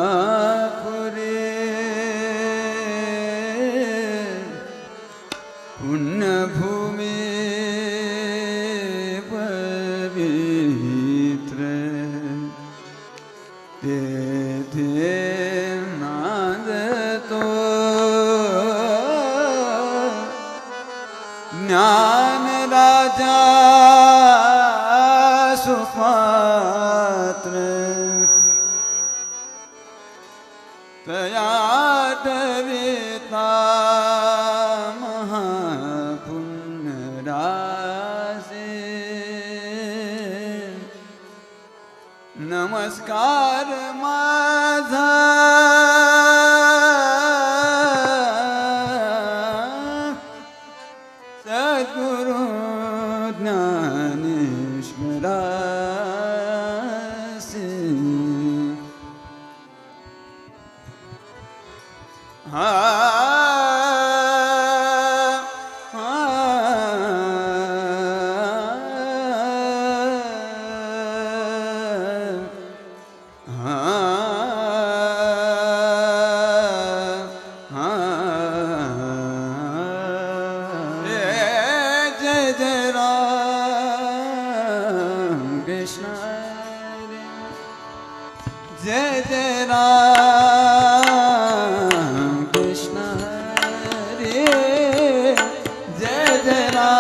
अलंकापुरे पुण्यभूमि पवित्र तेथे नांदतो ज्ञान राजा सुपात्र तया टविता महापुण्य राशि नमस्कार माझा सद्गुरु ज्ञानेश्वरासी जय जय राम कृष्ण हरे जय जय राम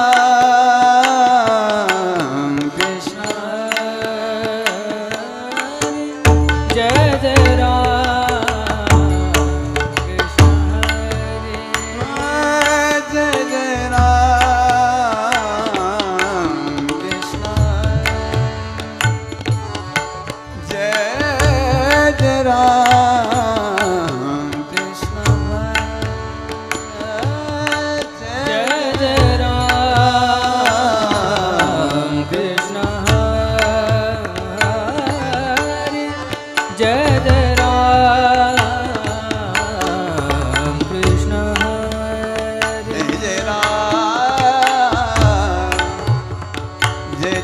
कृष्ण हरे जय जय राम कृष्ण हरे जय जय राम कृष्ण जय राम कृष्ण जय जय राम कृष्ण हरे जय जय राम कृष्ण हरे जय राम जय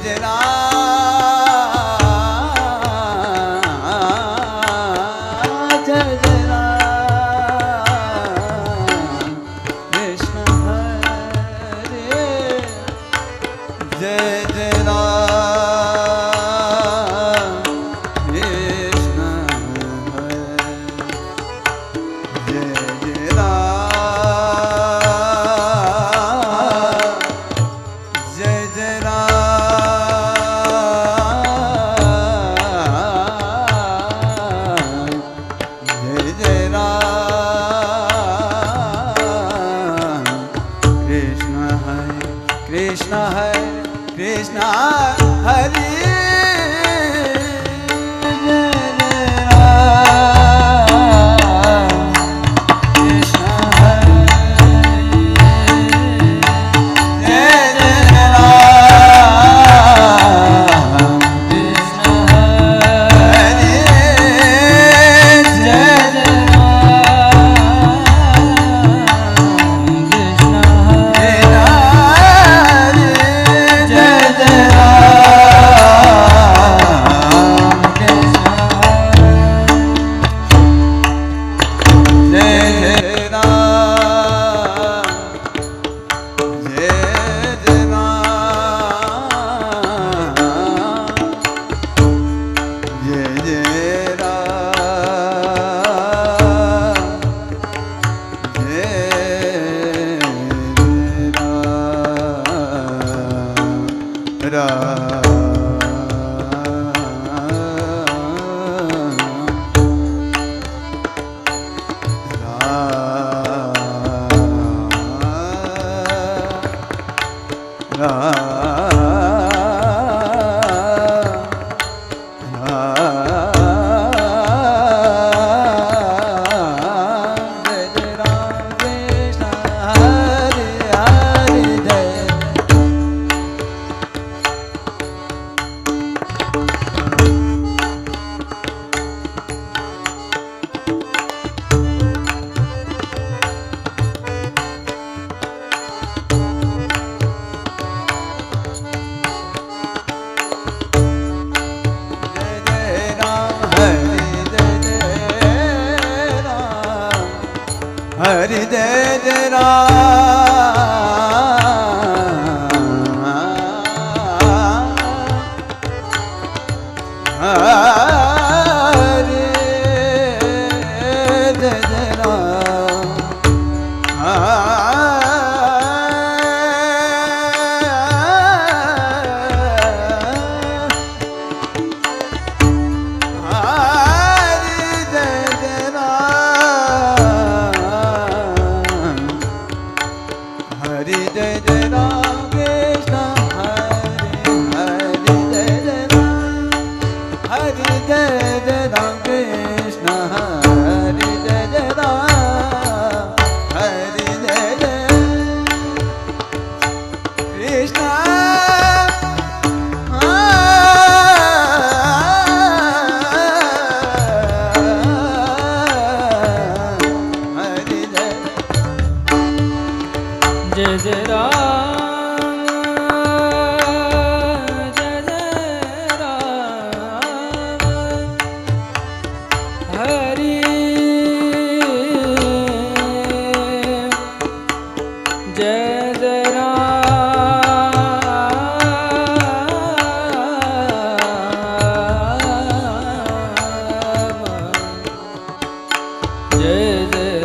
जय राम कृष्ण है कृष्ण हरि हरि जय जय राम हरि जय जय Ram Hare Jai Jai Ram Krishna Hare Jai Jai Ram Hare Jai Jai Ram Krishna Hare Jai Jai Ram Hare Jai Jai Krishna जय जय राम जय जय राम हरि जय जय राम जय जय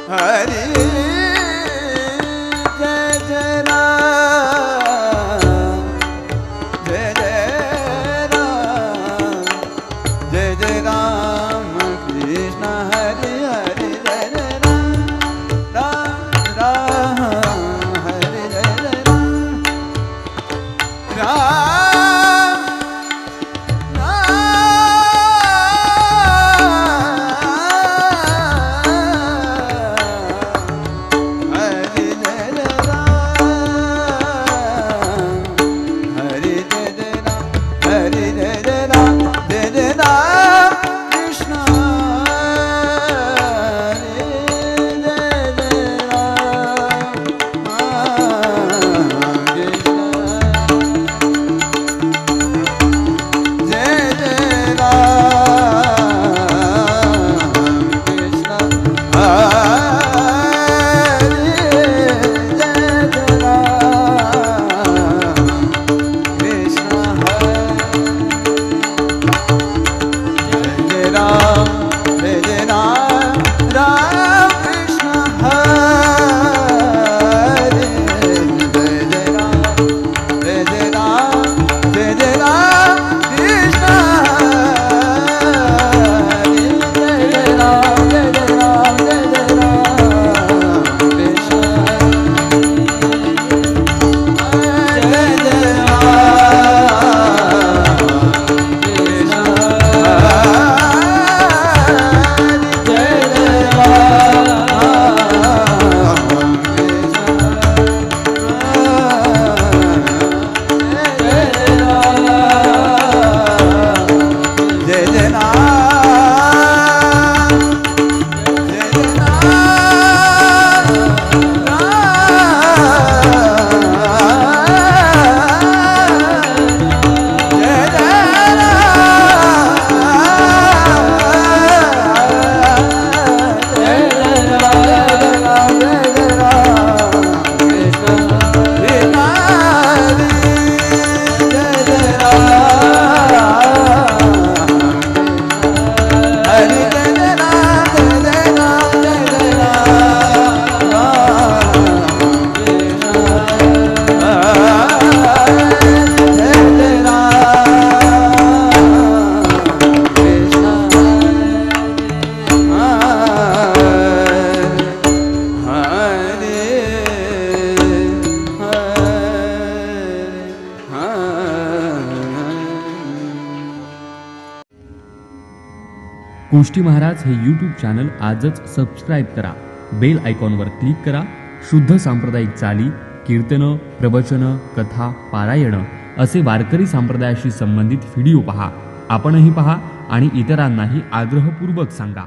Hare Jai Jai Ram Jai Jai Ram Jai Jai Ram Krishna Hare Hare Jai Jai Ram Ram Ram Hare Jai Jai Ram Ram कुष्टी महाराज हे YouTube channel आजच subscribe करा, बेल आयकॉनवर क्लिक करा. शुद्ध सांप्रदायिक चाली, कीर्तनं, प्रवचनं, कथा, पारायणं असे वारकरी संप्रदायाशी संबंधित व्हिडिओ पहा. आपणही पहा आणि इतरांनाही आग्रहपूर्वक सांगा.